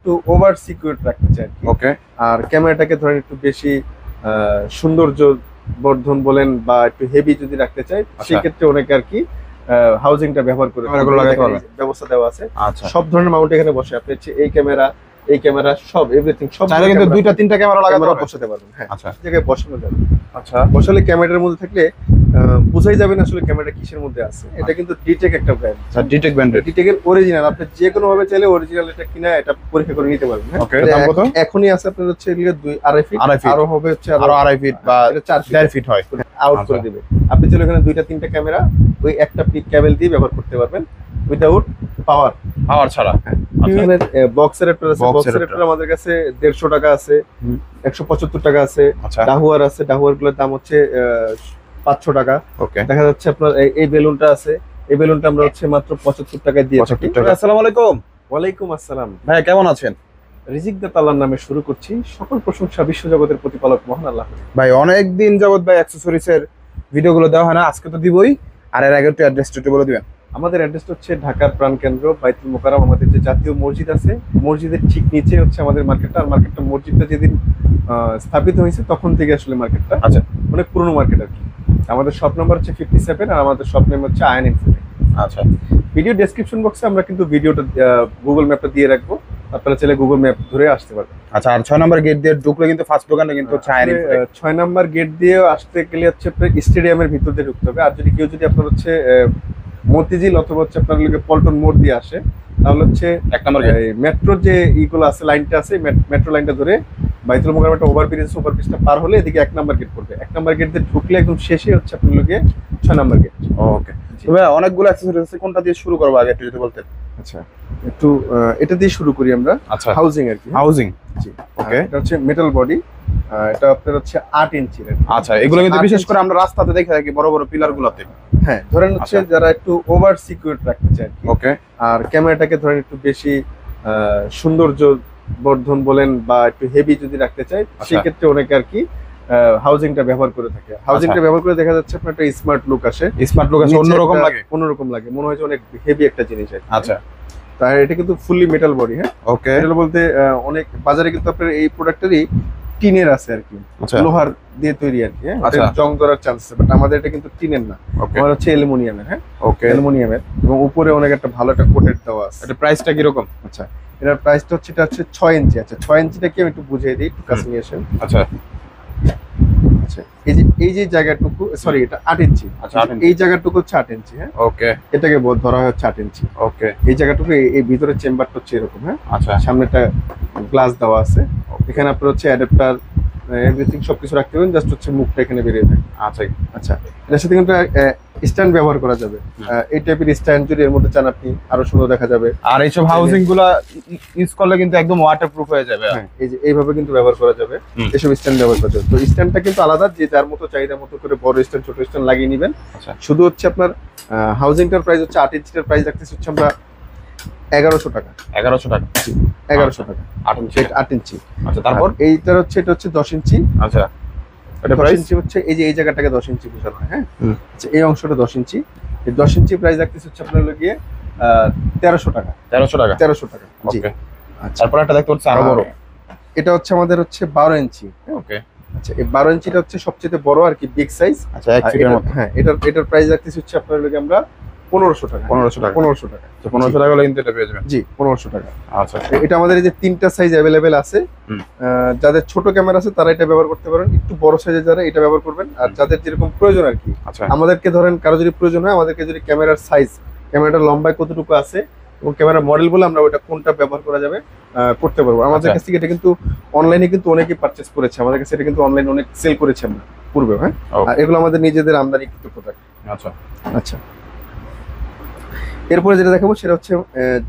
একটু over secure রাখতে চাই ওকে। আর ক্যামেরাটাকে ধরেন একটু বেশি সৌন্দর্য বর্ধন বলেন বা একটু হেভি যদি রাখতে চাই সেই ক্ষেত্রে অনেকে আর কি হাউজিংটা ব্যবহার করে ব্যবস্থা দেওয়া আছে। সব ধরনের মাউন্ট এখানে বসে আপনি এই ক্যামেরা সব এভরিথিং সব চাইলে কিন্তু দুইটা তিনটা ক্যামেরা লাগাতে বসাতে পারবেন। হ্যাঁ, আচ্ছা, জায়গায় বসানো যাবে। আচ্ছা, বসালে ক্যামেরার মধ্যে থাকলে বোঝাই যাবে না আসলে ক্যামেরাটা কিসের মধ্যে আছে। এটা কিন্তু ডিটেক একটা ব্র্যান্ড, ডিটেক ব্র্যান্ড, ডিটেকের অরিজিনাল। আপনি যে কোনো ভাবে চাইলে অরিজিনাল এটা কিনা এটা পরীক্ষা করে নিতে পারবেন। হ্যাঁ, ওকে। দাম কত? এখনই আছে আপনার হচ্ছে 2.5 ফিট, আরো হবে হচ্ছে আরো 2.5 ফিট বা 4 ফিট হয়, আউট করে দিবে। আপনি চাইলে এখানে দুইটা তিনটা ক্যামেরা ওই একটা পিক কেবল দিয়ে ব্যবহার করতে পারবেন উইদাউট পাওয়ার ছাড়া। এখানে বক্সের একটা আছে, বক্সের একটা আমাদের কাছে 150 টাকা আছে, 175 টাকা আছে, ডাহুয়ার আছে, ডাহুয়ার গুলোর দাম হচ্ছে 500 টাকা। ওকে। দেখা যাচ্ছে আপনার এই বেলুনটা আছে, এই বেলুনটা আমরা হচ্ছে মাত্র 75 টাকায় দিয়ে থাকি। আসসালামু আলাইকুম। ওয়ালাইকুম আসসালাম। ভাই কেমন আছেন? রিজিক দাত আল্লাহর নামে শুরু করছি। সকল প্রশংসা বিশ্বজগতের প্রতিপালক মহান আল্লাহ। ভাই অনেক দিন যাবত ভাই অ্যাকসেসরিজ এর ভিডিওগুলো দেওয়া হয় না, আজকে তো দিবই। আর এর আগে একটু অ্যাড্রেসটা একটু বলে দিবেন। আমাদের অ্যাড্রেস হচ্ছে ঢাকার প্রাণকেন্দ্র বাইতুল মোকাররম। আমাদের যে জাতীয় মসজিদ আছে মসজিদের ঠিক নিচে হচ্ছে আমাদের মার্কেটটা। আর মার্কেটটা মসজিদটা যেদিন স্থাপিত হয়েছে তখন থেকে আসলে মার্কেটটা আচ্ছা অনেক পুরনো মার্কেট আর কি। আমাদের শপ নাম্বার হচ্ছে 57 আর আমাদের শপ নেম হচ্ছে আয়ন ইনফোটেক। আচ্ছা, ভিডিও ডেসক্রিপশন বক্সে আমরা কিন্তু ভিডিওটা গুগল ম্যাপটা দিয়ে রাখবো, আপনারা চাইলে গুগল ম্যাপ ধরে আসতে পারবেন। আচ্ছা, আর 6 নম্বর গেট দিয়ে ঢুকলে কিন্তু ফার্স্ট দোকানটা কিন্তু হচ্ছে আয়ন ইনফোটেক। 6 নম্বর গেট দিয়ে আসতে গেলে হচ্ছে আপনার স্টেডিয়ামের ভিতর দিয়ে ঢুকতে হবে। আর যদি কেউ আপনার হচ্ছে মতিঝিল অথবা হচ্ছে আপনার পল্টন মোড় দিয়ে আসে তাহলে হচ্ছে 1 নম্বর মেট্রোর যে ইগুলো আছে লাইনটা আছে মেট্রো লাইনটা ধরে বাইতুল মোকাররম একটা ওভারব্রিজটা পার হলে এদিকে 1 নম্বর গেট পড়বে। 1 নম্বর গেট দিয়ে ঢুকলে একদম শেষে হচ্ছে আপনার 6 নম্বর গেট। ওকে। তবে অনেকগুলো অ্যাকসেসরিজ আছে, কোনটা দিয়ে শুরু করব আগে একটু যদি বলতেন। আচ্ছা, একটু এটা দিয়ে শুরু করি আমরা। আচ্ছা, হাউজিং আর কি। হাউজিং, জি ওকে। এটা হচ্ছে মেটাল বডি, এটা আপনার হচ্ছে 8 ইঞ্চি। আচ্ছা, এগুলো কিন্তু বিশেষ করে আমরা রাস্তাতে দেখে থাকি বড় বড় পিলার গুলোতে। হ্যাঁ, ধরেন হচ্ছে যারা একটু ওভার সিকিউর রাখতে চায়। ওকে। আর ক্যামেরাটাকে ধরেন একটু বেশি সৌন্দর্য বর্ধন বলেন বা একটু হেভি যদি রাখতে চাই সেই ক্ষেত্রে অনেকে আর কি হাউজিংটা ব্যবহার করে থাকে। হাউজিংটা ব্যবহার করে দেখা যাচ্ছে আপনার একটা স্মার্ট লুক আসে, অন্যরকম লাগে, মনে হয় যে অনেক হেভি একটা জিনিস আছে। আচ্ছা, তাই এটা কিন্তু ফুললি মেটাল বডি। হ্যাঁ, ওকে। মেটাল বলতে অনেক বাজারে কিন্তু আপনার এই প্রোডাক্টেরই টিনের আছে আর কি, লোহার দিয়ে তৈরি আর কি। হ্যাঁ, জং ধরার চান্স আছে, বাট আমাদের এটা কিন্তু টিনের না, আমার হচ্ছে অ্যালুমিনিয়ামের। হ্যাঁ, ওকে, অ্যালুমিনিয়ামের, এবং উপরে অনেক একটা ভালো একটা কোটেড দেওয়া আছে। এটা প্রাইসটা কি রকম? আচ্ছা, এটার প্রাইসটা হচ্ছে এটা হচ্ছে 6 ইঞ্চি। আচ্ছা, 6 ইঞ্চিটা কি আমি একটু বুঝিয়ে দিই, একটু কাছে নিয়ে আসেন। আচ্ছা, আচ্ছা, এই যে জায়গাটুকু, সরি এটা 8 ইঞ্চি। আচ্ছা, এই জায়গাটুকু হচ্ছে 8 ইঞ্চি। হ্যাঁ, ওকে। এটাকে ধরা হয় হচ্ছে 8 ইঞ্চি। ওকে। এই জায়গাটুকু, এই ভিতরের চেম্বারটা হচ্ছে এরকম। হ্যাঁ, আচ্ছা, সামনে একটা গ্লাস দেওয়া আছে, এখানে আপনার হচ্ছে অ্যাডাপ্টার এভরিথিং সবকিছু রাখতে পারেন, জাস্ট হচ্ছে মুখটা এখানে বেরিয়ে থাকে। আচ্ছা, আচ্ছা, এর সাথে কিন্তু স্ট্যান্ড ব্যবহার করা যাবে। এই টাইপের স্ট্যান্ড যদি এর মধ্যে চান আপনি আরো সুন্দর দেখা যাবে। আর এইসব হাউজিং গুলা ইউজ করলে কিন্তু একদম ওয়াটারপ্রুফ হয়ে যাবে। হ্যাঁ, এই যে এইভাবে কিন্তু ব্যবহার করা যাবে, এসব স্ট্যান্ড ব্যবহার করা যাবে। তো স্ট্যান্ডটা কিন্তু আলাদা, যে যার মতো চাহিদা মতো করে বড় স্ট্যান্ড ছোট স্ট্যান্ড লাগিয়ে নেবেন। আচ্ছা, শুধু হচ্ছে আপনার হাউজিংটার প্রাইস হচ্ছে 8 ইঞ্চিটার প্রাইস রাখতেছি হচ্ছে আমরা 1100 টাকা। 1100 টাকা? 1100 টাকা 8 ইঞ্চি। আচ্ছা, তারপর এইটার হচ্ছে এটা হচ্ছে 10 ইঞ্চি। আচ্ছা, এটা 10 ইঞ্চি হচ্ছে এই যে এই জায়গাটাকে 10 ইঞ্চি বোঝানো হয়। হ্যাঁ, আচ্ছা, এই অংশটা 10 ইঞ্চি। এই 10 ইঞ্চি প্রাইস রাখতেছি হচ্ছে আপনার গিয়ে 1300 টাকা। 1300 টাকা? 1300 টাকা, জি। আচ্ছা, তারপর একটা দেখতে হচ্ছে আরো বড়, এটা হচ্ছে আমাদের হচ্ছে 12 ইঞ্চি। ওকে। আচ্ছা, এই 12 ইঞ্চিটা হচ্ছে সবচেয়ে বড় আর কি, বিগ সাইজ। আচ্ছা, 1 ফিটের মতো। হ্যাঁ, এটার প্রাইস রাখতেছি হচ্ছে আপনার লগে আমরা 1500 টাকা। 1500 টাকা? 1500 টাকা। তো 1500 টাকা হলে কিন্তু এটা পেয়ে যাবেন। জি, 1500 টাকা। আচ্ছা, এটা আমাদের এই যে 3টা সাইজ अवेलेबल আছে। যাদের ছোট ক্যামেরা আছে তারা এটা ব্যবহার করতে পারেন, একটু বড় সাইজের যারা এটা ব্যবহার করবেন, আর যাদের যেরকম প্রয়োজন আর কি। আচ্ছা, আমাদেরকে ধরেন কারো যদি প্রয়োজন হয়, আমাদেরকে যদি ক্যামেরার সাইজ, ক্যামেরাটার লম্বায় কতটুকু আছে এবং ক্যামেরার মডেল বলে আমরা ওটা কোনটা ব্যবহার করা যাবে করতে পারবো। আমাদের কাছ থেকে এটা কিন্তু অনলাইনে কিন্তু অনেকেই পারচেজ করেছে, আমাদের কাছে এটা কিন্তু অনলাইনে অনেক সেল করেছে আমরা পূর্বে। হ্যাঁ, আর এগুলো আমাদের নিজেদের আমদানিকৃত প্রোডাক্ট। আচ্ছা, আচ্ছা, এরপরে যেটা দেখাবো সেটা হচ্ছে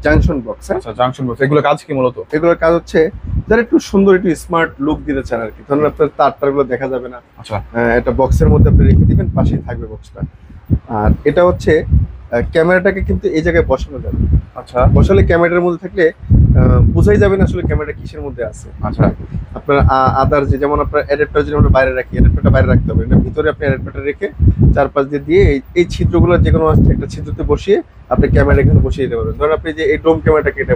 জাংশন বক্স। আচ্ছা, জাংশন বক্স, এগুলো কাজ কি মূলত? এগুলোর কাজ হচ্ছে যারা একটু সুন্দর একটু স্মার্ট লুক দিতে চান আর কি। ধরুন আপনার তারগুলো দেখা যাবে না, আচ্ছা, এটা বক্সের মধ্যে আপনি রেখে দিবেন, পাশেই থাকবে বক্সটা। আর এটা হচ্ছে ক্যামেরাটাকে কিন্তু এই জায়গায় বসানো যাবে। আচ্ছা, বসালে ক্যামেরার মধ্যে থাকলে বোঝাই যাবে না আসলে ক্যামেরাটা কিসের মধ্যে আছে। আচ্ছা, আপনার আদার যেমন আপনার অ্যাডাপ্টার যদি আমরা বাইরে রাখি, অ্যাডাপ্টারটা বাইরে রাখতে হবে, এটা ভিতরে আপনি অ্যাডাপ্টার রেখে চারপাশ দিয়ে এই ছিদ্রগুলো যে কোনো একটা ছিদ্রতে বসিয়ে আপনি ক্যামেরা এখানে বসিয়ে দিতে পারবেন। ধরুন আপনি যে এই ড্রোন ক্যামেরাটাকে এটা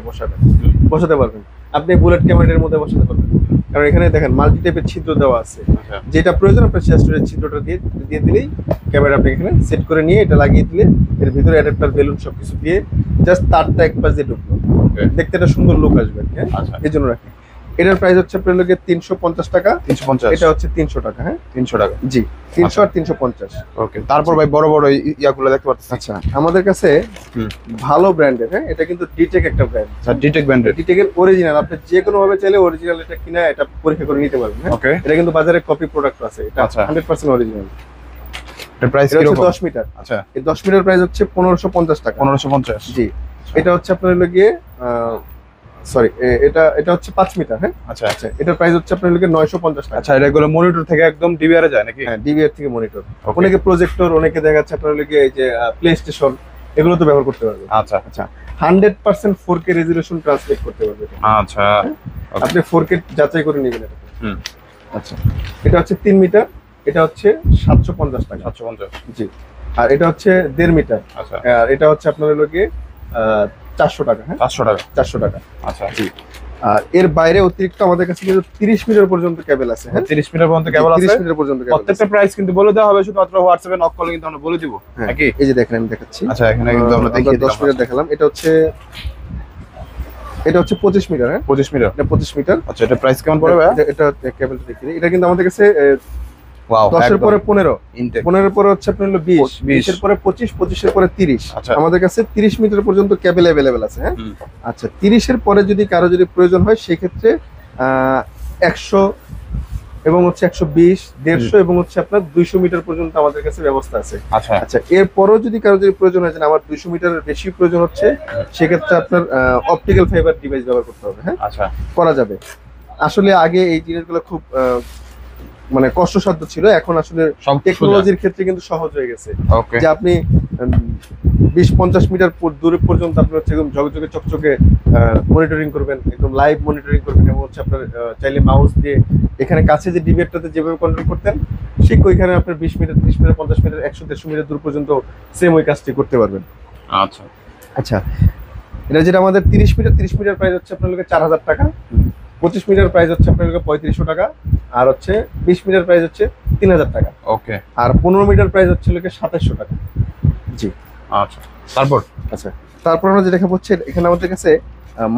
বসাতে পারবেন। আপনি বুলেট ক্যামেরার মধ্যে বসাতে পারবেন। কারণ এখানে দেখেন মাল্টি টাইপের ছিদ্র দেওয়া আছে, যেটা প্রয়োজন আপনার চেস্টের ছিদ্রটা দিয়ে দিলেই ক্যামেরা আপনি এখানে সেট করে নিয়ে এটা লাগিয়ে দিলে এর ভিতরে অ্যাডাপ্টার বেলুন সবকিছু দিয়ে জাস্ট তারটা এক পাশ দিয়ে ঢুকলো, দেখতে একটা সুন্দর লুক আসবে। হ্যাঁ, এই জন্য রাখি। এটার প্রাইস হচ্ছে আপনার লোকে 350 টাকা। 350, এটা হচ্ছে 300 টাকা। হ্যাঁ, 300 টাকা। জি, 300 আর 350। ওকে, তারপর ভাই বড় বড় ইয়াগুলো দেখতে পাচ্ছি। আচ্ছা, আমাদের কাছে ভালো ব্র্যান্ডের, হ্যাঁ, এটা কিন্তু ডিটেক একটা ব্র্যান্ড। আচ্ছা, ডিটেক ব্র্যান্ডের। ডিটেকের অরিজিনাল, আপনি যে কোনো ভাবে চাইলে অরিজিনাল এটা কিনা এটা পরীক্ষা করে নিতে পারবেন। হ্যাঁ, ওকে, এটা কিন্তু বাজারে কপি প্রোডাক্ট আছে, এটা 100% অরিজিনাল। এর প্রাইস হচ্ছে 10 মিটার। আচ্ছা, এই 10 মিটার প্রাইস হচ্ছে 1550 টাকা। 1550। জি, এটা হচ্ছে আপনার লগে সরি, এটা হচ্ছে 5 মিটার। হ্যাঁ, আচ্ছা আচ্ছা, এটার প্রাইস হচ্ছে আপনার লগে 950 টাকা। আচ্ছা, এগুলো মনিটর থেকে একদম ডিভিআর এ যায় নাকি? হ্যাঁ, ডিভিআর থেকে মনিটর, অনেকে প্রজেক্টর, অনেকে দেখা যাচ্ছে আপনার লগে এই যে প্লে স্টেশন, এগুলো তো ব্যবহার করতে পারবেন। আচ্ছা আচ্ছা, 100% 4K রেজোলিউশন ট্রান্সলেট করতে পারবে। আচ্ছা, আপনি 4K যাচাই করে নেবেন এটা। হুম, আচ্ছা, এটা হচ্ছে 3 মিটার, এটা হচ্ছে 750 টাকা। 750। জি, আর এটা হচ্ছে 1.5 মিটার। আচ্ছা, আর এটা হচ্ছে আপনার লগে 400 টাকা। হ্যাঁ, 400 টাকা। 400 টাকা। আচ্ছা, জি, আর এর বাইরে অতিরিক্ত আমাদের কাছে কিন্তু 30 মিটার পর্যন্ত কেবল আছে। হ্যাঁ, 30 মিটার পর্যন্ত কেবল আছে। 30 মিটার পর্যন্ত কেবল। প্রত্যেকটা প্রাইস কিন্তু বলে দেওয়া হবে, শুধুমাত্র হোয়াটসঅ্যাপে নক করলে কিন্তু আমরা বলে দিব নাকি? এই যে দেখেন, আমি দেখাচ্ছি। আচ্ছা, এখানে কিন্তু আমরা দেখিয়ে দিলাম। 10 মিটার দেখালাম। এটা হচ্ছে 25 মিটার। হ্যাঁ, 25 মিটার। এটা 25 মিটার। আচ্ছা, এটা প্রাইস কেমন পড়বে? এটা কেবলটা দেখিয়ে দিই। এটা কিন্তু আমাদের কাছে ওয়াও, 10 এর পরে 15, ইনটেক। 15 এর পরে হচ্ছে আপনার হলো 20, 20 এর পরে 25, 25 এর পরে 30। আচ্ছা, আমাদের কাছে 30 মিটার পর্যন্ত কেবল अवेलेबल আছে। হ্যাঁ, আচ্ছা, 30 এর পরে যদি কারো যদি প্রয়োজন হয় সেই ক্ষেত্রে 100 এবং হচ্ছে 120, 150 এবং হচ্ছে আপনার 200 মিটার পর্যন্ত আমাদের কাছে ব্যবস্থা আছে। আচ্ছা, আচ্ছা, এরপরও যদি কারো যদি প্রয়োজন হয় যে আমার 200 মিটারের বেশি প্রয়োজন হচ্ছে, সেক্ষেত্রে আপনার অপটিক্যাল ফাইবার ডিভাইস ব্যবহার করতে হবে। হ্যাঁ, আচ্ছা, করা করা যাবে। আসলে আগে এই জিনিসগুলো খুব মানে কষ্টসাধ্য ছিল, এখন আসলে সব টেকনোলজির ক্ষেত্রে কিন্তু সহজ হয়ে গেছে। ওকে, যে আপনি 20-50 মিটার দূরে পর্যন্ত আপনি হচ্ছে একদম ঝকঝকে চকচকে মনিটরিং করবেন, একদম লাইভ মনিটরিং করবেন, এবং হচ্ছে আপনার চাইলে মাউস দিয়ে এখানে কাছে যে ডিবেটটাতে যেভাবে কন্ট্রোল করতেন, ঠিক ওইখানে আপনার 20 মিটার, 30 মিটার, 50 মিটার, 100-150 মিটার দূর পর্যন্ত সেম ওই কাজটি করতে পারবেন। আচ্ছা, আচ্ছা, এটা যেটা আমাদের 30 মিটার প্রাইস হচ্ছে আপনার লোকে 4000 টাকা। 25 মিটার প্রাইস হচ্ছে আপনার লোকে 3500 টাকা। আর হচ্ছে 20 মিটার প্রাইস হচ্ছে 3000 টাকা। ওকে, আর 15 মিটার প্রাইস হচ্ছে লোকে 2700 টাকা। জি, আচ্ছা, তারপর? আচ্ছা, তারপর আমরা যেটা দেখা হচ্ছে এখানে আমাদের কাছে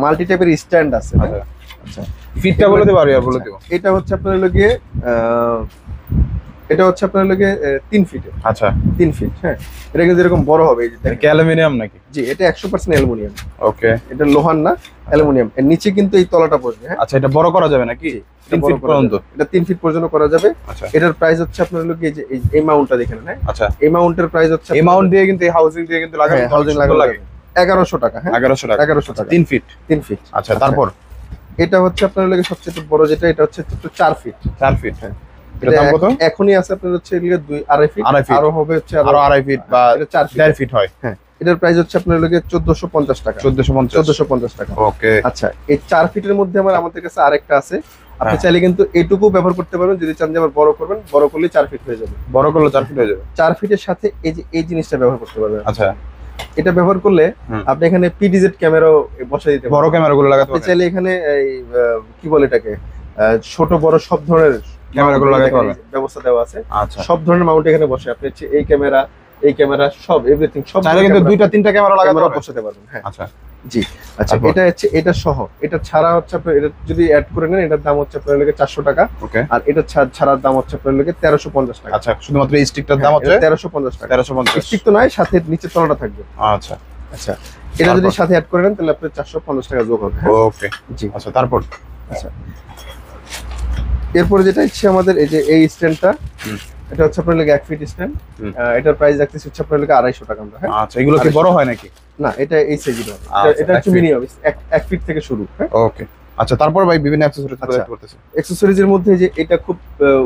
মাল্টি টাইপের স্ট্যান্ড আছে। আচ্ছা, আচ্ছা, ফিটটা বলে দেব আর বলে দেব। এটা হচ্ছে আপনার লোকে এটা হচ্ছে আপনার লোকে 3 ফিট। আচ্ছা, 3 ফিট। হ্যাঁ, এটা কিন্তু এরকম বড় হবে। এই যে এটা কি অ্যালুমিনিয়াম নাকি? জি, এটা 100% অ্যালুমিনিয়াম। ওকে, এটা লোহার না, অ্যালুমিনিয়াম। এর নিচে কিন্তু এই তলাটা বসবে। হ্যাঁ, আচ্ছা, এটা বড় করা যাবে নাকি? 3 ফিট পর্যন্ত? এটা 3 ফিট পর্যন্ত করা যাবে। আচ্ছা, এটার প্রাইস হচ্ছে আপনার লোকে এই যে এই মাউন্টটা দেখেন। হ্যাঁ, আচ্ছা, এই মাউন্টের প্রাইস হচ্ছে এই মাউন্ট দিয়ে কিন্তু এই হাউজিং দিয়ে কিন্তু লাগানো, হাউজিং লাগে 1100 টাকা। হ্যাঁ, 1100 টাকা। 1100 টাকা। 3 ফিট। 3 ফিট। আচ্ছা, তারপর? এটা হচ্ছে আপনার লাগে সবচেয়ে বড় যেটা, এটা হচ্ছে 4 ফিট। 4 ফিট। হ্যাঁ, এটা দাম কত? এখনই আছে আপনার হচ্ছে এগুলো 2.5 ফিট, আরো হবে হচ্ছে আরো 2.5 ফিট বা এটা 4 ফিট। 4 ফিট হয়। হ্যাঁ, এটার প্রাইস হচ্ছে আপনার লাগে 1450 টাকা। 1450 টাকা। ওকে, আচ্ছা, এই 4 ফিটের মধ্যে আমাদের কাছে আরেকটা আছে। আপনি চাইলে কিন্তু এটুকু ব্যবহার করতে পারবেন, যদি চান যে আবার বড় করবেন, বড় করলে 4 ফিট হয়ে যাবে। বড় করলে 4 ফিট হয়ে যাবে। 4 ফিটের সাথে এই যে এই জিনিসটা ব্যবহার করতে পারবেন। আচ্ছা, এটা ব্যবহার করলে আপনি এখানে পিডিজেড ক্যামেরাও বসাই দিতে পারবেন। বড় ক্যামেরাগুলো লাগাতে আপনি পারবেন। চাইলে এখানে এই কি বলে এটাকে ছোট বড় সব ধরনের ক্যামেরাগুলো লাগাতে পারবেন, ব্যবস্থা দেওয়া আছে। আচ্ছা, সব ধরনের মাউন্ট এখানে বসে, আপনি হচ্ছে এই ক্যামেরা সব এভরিথিং সব চাইলে কিন্তু 2টা-3টা ক্যামেরা লাগাতে পারবেন, বসাতে পারবেন। হ্যাঁ, আচ্ছা, জি। আচ্ছা, এটা হচ্ছে এটা সহ, এটা ছাড়া হচ্ছে আপনি এটা যদি অ্যাড করে নেন, এটার দাম হচ্ছে আপনার লাগে 400 টাকা। ওকে, আর এটা ছাড়ার দাম হচ্ছে আপনার লাগে 1350 টাকা। আচ্ছা, শুধুমাত্র এই স্টিকটার দাম হচ্ছে 1350 টাকা। 1350। স্টিক তো নয়, সাথে নিচে তলাটা থাকবে। আচ্ছা, আচ্ছা, এটা যদি সাথে অ্যাড করে নেন তাহলে আপনার 450 টাকা যোগ হবে। ওকে, জি। আচ্ছা, তারপর? আচ্ছা, এরপরে যেটা হচ্ছে আমাদের এই যে এই স্ট্যান্ডটা, এটা হচ্ছে আপনার লাগে 1 ফিট স্ট্যান্ড। এটার প্রাইস রাখতেছি হচ্ছে আপনার লাগে 250 টাকা আমরা। হ্যাঁ, আচ্ছা, এগুলো কি বড় হয় নাকি? না, এটা এই সাইজের হবে। আচ্ছা, এটা হচ্ছে মিনিমাম 1 ফিট থেকে শুরু। হ্যাঁ, ওকে, আচ্ছা, তারপর ভাই বিভিন্ন অ্যাকসেসরিজ দেখতে করতেছে। অ্যাকসেসরিজের মধ্যে যে এটা খুব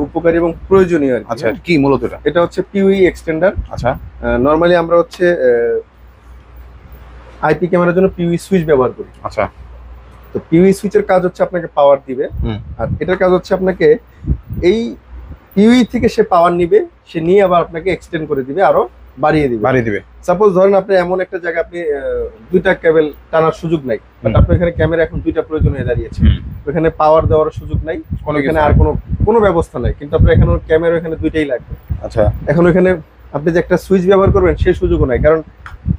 উপকারী এবং প্রয়োজনীয় আর কি। আচ্ছা, কি মূলত এটা? এটা হচ্ছে পিউই এক্সটেন্ডার। আচ্ছা, নরমালি আমরা হচ্ছে আইপি ক্যামেরার জন্য পিউই সুইচ ব্যবহার করি। আচ্ছা, তো পিউই সুইচের কাজ হচ্ছে আপনাকে পাওয়ার দিবে, আর এটার কাজ হচ্ছে আপনাকে এই পিউই থেকে সে পাওয়ার নিবে, সে নিয়ে আবার আপনাকে এক্সটেন্ড করে দিবে আরো বাড়িয়ে দিবে। সাপোজ ধরেন আপনি এমন একটা জায়গা, আপনি দুইটা কেবল টানার সুযোগ নাই, বাট আপনার এখানে ক্যামেরা এখন দুইটা প্রয়োজন হয়ে দাঁড়িয়েছে, ওখানে পাওয়ার দেওয়ার সুযোগ নাই, এখানে আর কোনো ব্যবস্থা নাই, কিন্তু আপনার এখানে ক্যামেরা এখানে দুইটাই লাগবে। আচ্ছা, এখন এখানে আপনি যে একটা সুইচ ব্যবহার করবেন সেই সুযোগও নাই, কারণ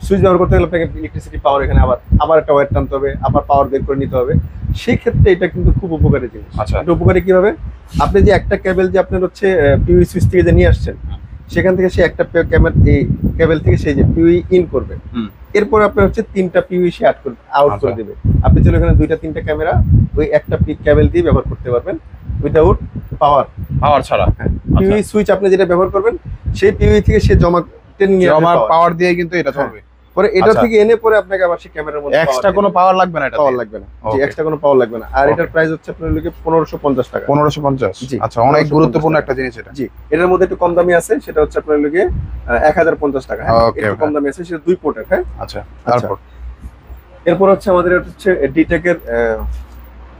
সুইচ ব্যবহার করতে গেলে আপনাকে ইলেকট্রিসিটি পাওয়ার এখানে আবার একটা ওয়্যার টানতে হবে, আবার পাওয়ার বের করে নিতে হবে। সেই ক্ষেত্রে এটা কিন্তু খুব উপকারী জিনিস। আচ্ছা, এটা উপকারী কিভাবে? আপনি যে একটা কেবল যে আপনার হচ্ছে পিউই সুইচ থেকে যে নিয়ে আসছেন, সেখান থেকে সে একটা কেবল থেকে সেই যে পিউই ইন করবে, এরপর আপনার হচ্ছে তিনটা পিউই সে আউট করে দিবে। আপনি চলে এখানে দুইটা তিনটা ক্যামেরা ওই একটা কেবল দিয়ে ব্যবহার করতে পারবেন উইদাউট পাওয়ার ছাড়া। পিউই সুইচ আপনি যেটা ব্যবহার করবেন সেই পিউই থেকে সে জমা পাওয়ার দিয়ে কিন্তু এটা চলবে। পরে এটা থেকে এনে পরে আপনাকে আবার সেই ক্যামেরার মধ্যে এক্সট্রা কোনো পাওয়ার লাগবে না, এটা পাওয়ার লাগবে না, জি, এক্সট্রা কোনো পাওয়ার লাগবে না। আর এটার প্রাইস হচ্ছে আপনার লিখে 1550 টাকা। 1550, জি। আচ্ছা, অনেক গুরুত্বপূর্ণ একটা জিনিস এটা। জি, এটার মধ্যে একটু কম দামি আছে, সেটা হচ্ছে আপনার লিখে 1050 টাকা। একটু কম দামি আছে, সেটা দুই পোর্টের। হ্যাঁ, আচ্ছা, তারপর এরপর হচ্ছে আমাদের এটা হচ্ছে ডিটেক এর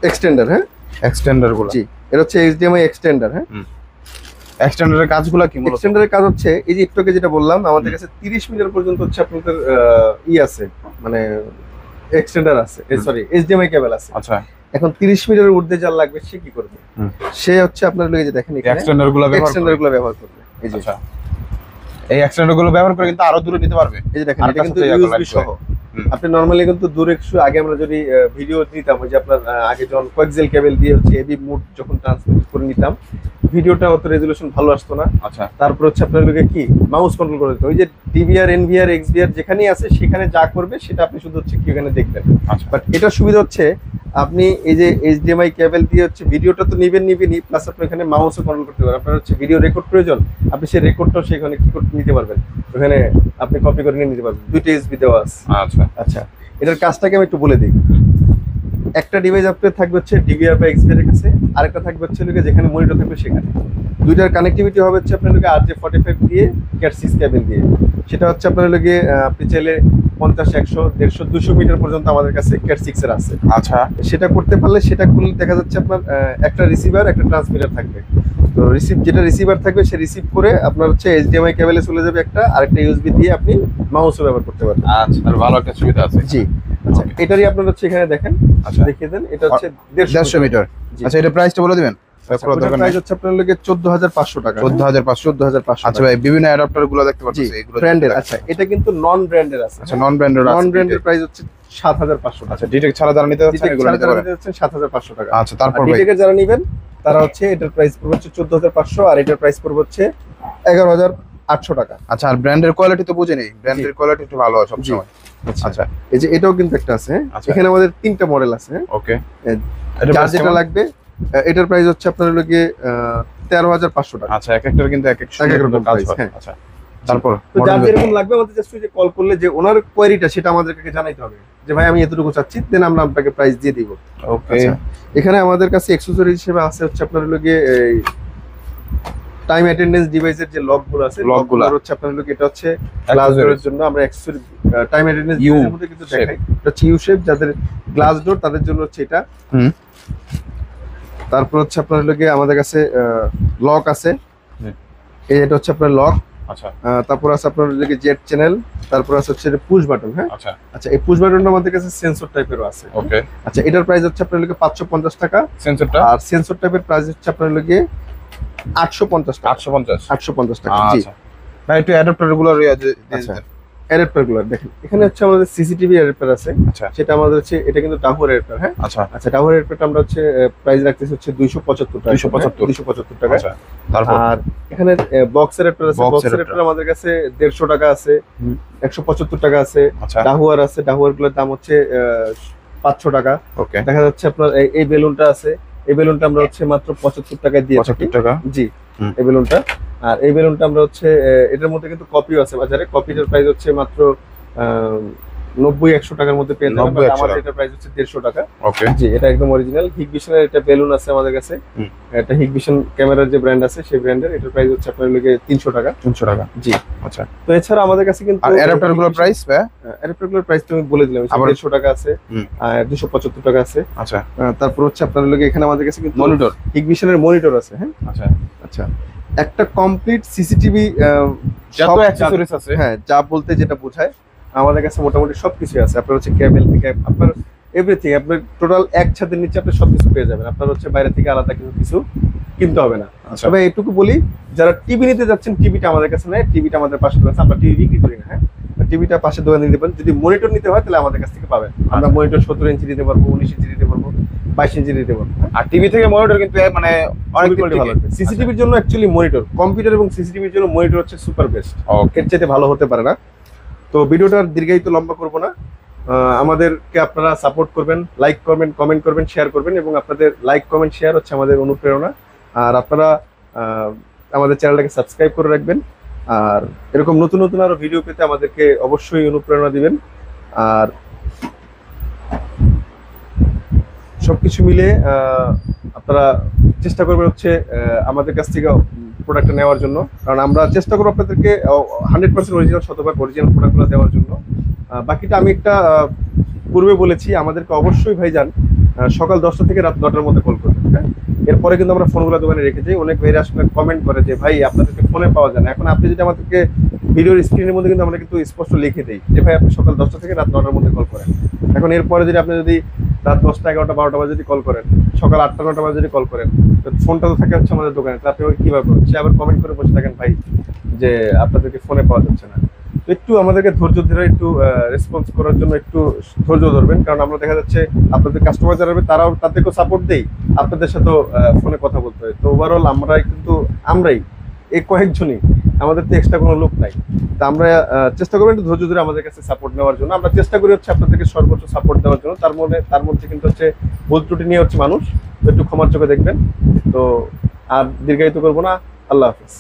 এক্সটেন্ডার। হ্যাঁ, এক্সটেন্ডার গুলো, জি, এটা হচ্ছে এইচডিএমআই এক্সটেন্ডার। হ্যাঁ, এক্সটেন্ডারের কাজগুলো কি? এক্সটেন্ডারের কাজ হচ্ছে এই যে একটু আগে যেটা বললাম, আমাদের কাছে 30 মিটার পর্যন্ত হচ্ছে আপনাদের আছে, মানে এক্সটেন্ডার আছে, সরি এইচডিএমআই কেবল আছে। আচ্ছা, এখন 30 মিটারের ঊর্ধ্বে যার লাগবে সে কি করবে? সে হচ্ছে আপনার এই যে দেখেন এখানে এক্সটেন্ডার গুলো ব্যবহার করবে। এই যে এই এক্সটেন্ডার গুলো ব্যবহার করে কিন্তু আরো দূরে নিতে পারবে। এই যে দেখেন, এটা কিন্তু ইউএসবি সহ। আপনি নরমালি কিন্তু দূরে একটু আগে আমরা যদি ভিডিও নিতাম, ওই যে আপনার আগে যখন কোয়েক্সেল কেবল দিয়ে হচ্ছে এবি মোড যখন ট্রান্সমিট করে নিতাম, ভিডিওটা অত রেজুলেশন ভালো আসতো না। আচ্ছা, তারপর হচ্ছে আপনার লোকে কি মাউস কন্ট্রোল করে দিতে, ওই যে ডিভিআর এনভিআর এক্সভিআর যেখানেই আছে সেখানে যা করবে সেটা আপনি শুধু হচ্ছে কি এখানে দেখবেন। আচ্ছা, বাট এটা সুবিধা হচ্ছে আপনি এই যে এইচডিএমআই কেবল দিয়ে হচ্ছে ভিডিওটা তো নিবেনই, প্লাস আপনি এখানে মাউসও কন্ট্রোল করতে পারবেন। আপনার হচ্ছে ভিডিও রেকর্ড প্রয়োজন, আপনি সেই রেকর্ডটাও সেখানে কি করতে নিতে পারবেন, ওখানে আপনি কপি করে নিয়ে নিতে পারবেন। দুইটা এসবি দেওয়া আছে। আচ্ছা আচ্ছা, এটার কাজটাকে আমি একটু বলে দিই। একটা ডিভাইস আপনার থাকবে হচ্ছে ডিভিআর বা এক্সভিআর এর কাছে, আরেকটা থাকবে হচ্ছে যেখানে মনিটর থাকবে সেখানে। দুইটার কানেক্টিভিটি হবে হচ্ছে আপনার RJ45 দিয়ে ক্যাট6 কেবল দিয়ে। সেটা হচ্ছে আপনার আপনি চাইলে 50, 100, 150, 200 মিটার পর্যন্ত আমাদের কাছে ক্যাট6 এর আছে। আচ্ছা, সেটা করতে পারলে সেটা করলে দেখা যাচ্ছে আপনার একটা রিসিভার একটা ট্রান্সমিটার থাকবে। তো যেটা রিসিভার থাকবে সে রিসিভ করে আপনার হচ্ছে এইচডিএমআই কেবলে চলে যাবে একটা, আরেকটা ইউএসবি দিয়ে আপনি মাউসও ব্যবহার করতে পারবেন। আচ্ছা, তাহলে ভালো একটা সুবিধা আছে। জি, আচ্ছা, এটারই আপনার হচ্ছে এখানে দেখেন, আচ্ছা, দেখিয়ে দেন, এটা হচ্ছে 150 মিটার। আচ্ছা, এটা প্রাইসটা বলে দিবেন। প্রাইস হচ্ছে আপনার 14,500 টাকা। 14,500। আচ্ছা ভাই, বিভিন্ন অ্যাডাপ্টার গুলো দেখতে পাচ্ছি, এগুলো ব্র্যান্ডের। আচ্ছা, এটা কিন্তু নন ব্র্যান্ডের আছে। আচ্ছা, নন ব্র্যান্ডের প্রাইস হচ্ছে 7,500 টাকা। আচ্ছা, ডিটেক ছাড়া যারা নিতে যাচ্ছেন এগুলো নিতে পারেন। 7,500 টাকা। আচ্ছা, তারপর ডিটেকের যারা নেবেন তারা হচ্ছে এটার প্রাইস পড়বে হচ্ছে 14,500, আর এটার প্রাইস পড়বে হচ্ছে 11,800 টাকা। আচ্ছা, আর ব্র্যান্ডের কোয়ালিটি তো বুঝে নেই, ব্র্যান্ডের কোয়ালিটি একটু ভালো হয় সব সময়। আচ্ছা, এই যে এটাও কিন্তু একটা আছে। এখানে আমাদের 3টা মডেল আছে। ওকে, যার যেটা লাগবে এটার প্রাইস হচ্ছে আপনার 13,500 টাকা। আচ্ছা, এক একটার কিন্তু এক এক রকম কাজ হয়। আচ্ছা, তারপর তো যার যেরকম লাগবে আমাদের জাস্ট ওই যে কল করলে যে ওনার কোয়েরিটা সেটা আমাদেরকে জানাইতে হবে, যে ভাই আমি এতটুকু চাচ্ছি, দেন আমরা আপনাকে প্রাইস দিয়ে দিব। ওকে, এখানে আমাদের কাছে অ্যাকসেসরি হিসেবে আছে হচ্ছে আপনার টাইম অ্যাটেন্ডেন্স ডিভাইসের যে লকগুলো আছে, লকগুলো হচ্ছে আপনার এটা হচ্ছে গ্লাস ডোরের জন্য আমরা অ্যাকসেসরি টাইম অ্যাটেন্ডেন্স ডিভাইসের মধ্যে কিন্তু দেখাই। এটা হচ্ছে ইউ শেপ, যাদের গ্লাস ডোর তাদের জন্য হচ্ছে এটা। তারপর হচ্ছে আপনার আমাদের কাছে লক আছে, এটা হচ্ছে আপনার লক। আচ্ছা, তারপর আছে আপনার জেট চ্যানেল, তারপর আছে হচ্ছে পুশ বাটন। হ্যাঁ, আচ্ছা, আচ্ছা, এই পুশ বাটনটা আমাদের কাছে সেন্সর টাইপেরও আছে। ওকে, আচ্ছা, এটার প্রাইস হচ্ছে আপনার 550 টাকা সেন্সরটা, আর সেন্সর টাইপের প্রাইস হচ্ছে আপনার 850 টাকা। 850 টাকা। জি ভাই, একটু অ্যাডাপ্টার গুলো আচ্ছা, অ্যাডাপ্টার গুলো দেখেন, এখানে হচ্ছে আমাদের সিসিটিভি অ্যাডাপ্টার আছে। আচ্ছা, সেটা আমাদের হচ্ছে এটা কিন্তু টাওয়ার অ্যাডাপ্টার। হ্যাঁ, আচ্ছা, আচ্ছা, টাওয়ার অ্যাডাপ্টারটা আমরা হচ্ছে প্রাইস রাখতেছি হচ্ছে 275 টাকা। 275 টাকা। আচ্ছা, তারপর আর এখানে বক্স অ্যাডাপ্টার আছে। বক্স অ্যাডাপ্টার আমাদের কাছে 150 টাকা আছে, 175 টাকা আছে। আচ্ছা, ডাহুয়ার আছে, ডাহুয়ার গুলোর দাম হচ্ছে 500 টাকা। ওকে, দেখা যাচ্ছে আপনার এই বেলুনটা আছে, এই বেলুনটা আমরা হচ্ছে মাত্র 75 টাকায় দিয়ে থাকি। 75 টাকা। জি, এই বেলুনটা। আর এই বেলুনটা আমরা হচ্ছে এটার মধ্যে কিন্তু কপিও আছে বাজারে, কপিটার প্রাইস হচ্ছে মাত্র 90-100 টাকার মধ্যে পেয়ে যাবেন। আমাদের এটা প্রাইস হচ্ছে 150 টাকা। ওকে, জি, এটা একদম অরিজিনাল হিগবিশনের এটা বেলুন আছে আমাদের কাছে। এটা হিগবিশন ক্যামেরার যে ব্র্যান্ড আছে সেই ব্র্যান্ডের, এটার প্রাইস হচ্ছে আপনার 300 টাকা। 300 টাকা। জি, আচ্ছা, তো এছাড়া আমাদের কাছে কিন্তু আর অ্যাডাপ্টার গুলোর প্রাইস অ্যাডাপ্টার গুলোর প্রাইস তুমি বলে দিলাম, 150 টাকা আছে আর 275 টাকা আছে। আচ্ছা, তারপর হচ্ছে আপনার এখানে আমাদের কাছে কিন্তু মনিটর, হিগবিশনের মনিটর আছে। হ্যাঁ, আচ্ছা, আচ্ছা, একটা কমপ্লিট সিসিটিভি যত সব অ্যাকসেসরিজ আছে হ্যাঁ, যা বলতে যেটা বোঝায় আমাদের কাছে মোটামুটি সবকিছু আছে। আপনার হচ্ছে কেবল থেকে আপনার এভরিথিং, আপনার টোটাল এক ছাদের নিচে আপনি সবকিছু পেয়ে যাবেন। আপনার হচ্ছে বাইরে থেকে আলাদা কিছু কিনতে হবে না। আচ্ছা। তবে এইটুকু বলি, যারা টিভি নিতে যাচ্ছেন, টিভিটা আমাদের কাছে নেই, টিভিটা আমাদের পাশে দোকান আছে, আমরা টিভি বিক্রি করি না। হ্যাঁ, টিভিটা পাশে দোকানে নিতে পারেন। যদি মনিটর নিতে হয় তাহলে আমাদের কাছ থেকে পাবেন। আমরা মনিটর 17 ইঞ্চি দিতে পারবো, 19 ইঞ্চি দিতে পারবো, 22 ইঞ্চি দিতে পারবো। আর টিভি থেকে মনিটর কিন্তু মানে অনেক খুবই ভালো। সিসিটিভির জন্য অ্যাকচুয়ালি মনিটর, কম্পিউটার এবং সিসিটিভির জন্য মনিটর হচ্ছে সুপার বেস্ট। এর চাইতে ভালো হতে পারে না। তো ভিডিওটার দীর্ঘায়িত লম্বা করব না। আমাদেরকে আপনারা সাপোর্ট করবেন, লাইক করবেন, কমেন্ট করবেন, শেয়ার করবেন, এবং আপনাদের লাইক কমেন্ট শেয়ার হচ্ছে আমাদের অনুপ্রেরণা। আর আপনারা আমাদের চ্যানেলটাকে সাবস্ক্রাইব করে রাখবেন। আর এরকম নতুন নতুন আরো ভিডিও পেতে আমাদেরকে অবশ্যই অনুপ্রেরণা দিবেন। আর সবকিছু মিলে আপনারা চেষ্টা করবেন হচ্ছে আমাদের কাছ থেকে প্রোডাক্টটা নেওয়ার জন্য, কারণ আমরা চেষ্টা করবো আপনাদেরকে 100% অরিজিনাল, শতভাগ অরিজিনাল প্রোডাক্টগুলো দেওয়ার জন্য। বাকিটা আমি একটা পূর্বে বলেছি, আমাদেরকে অবশ্যই ভাইজান সকাল 10টা থেকে রাত 9টার মধ্যে কল করবেন। হ্যাঁ, এরপরে কিন্তু আমরা ফোনগুলো দোকানে রেখে যাই। অনেক ভাইরা আসলে কমেন্ট করে যে ভাই আপনাদেরকে ফোনে পাওয়া যায় না। এখন আপনি যদি আমাদেরকে ভিডিওর স্ক্রিনের মধ্যে কিন্তু আমরা কিন্তু স্পষ্ট লিখে দিই যে ভাই আপনি সকাল 10টা থেকে রাত 9টার মধ্যে কল করেন। এখন এরপরে যদি আপনি যদি রাত 10টা, 11টা, 12টা বাজে যদি কল করেন, সকাল 8টা, 9টা বাজে যদি কল করেন, তো ফোনটা তো থাকে হচ্ছে আমাদের দোকানে, তো আপনি কিভাবে করবেন? সে আবার কমেন্ট করে বসে থাকেন ভাই যে আপনাদেরকে ফোনে পাওয়া যাচ্ছে না। তো একটু আমাদেরকে ধৈর্য ধরে একটু রেসপন্স করার জন্য একটু ধৈর্য ধরবেন, কারণ আমরা দেখা যাচ্ছে আপনাদের কাস্টমার যারা হবে তারাও তাদেরকেও সাপোর্ট দেই, আপনাদের সাথেও ফোনে কথা বলতে হয়। তো ওভারঅল আমরাই এই কয়েকজনই, আমাদের তো এক্সট্রা কোনো লোক নাই। তো আমরা চেষ্টা করবো একটু ধৈর্য ধরে আমাদের কাছে সাপোর্ট নেওয়ার জন্য। আমরা চেষ্টা করি হচ্ছে আপনাদেরকে সর্বোচ্চ সাপোর্ট দেওয়ার জন্য। তার মধ্যে কিন্তু হচ্ছে ভুল ত্রুটি নিয়ে হচ্ছে মানুষ, তো একটু ক্ষমার চোখে দেখবেন। তো আর দীর্ঘায়িত করবো না। আল্লাহ হাফিজ।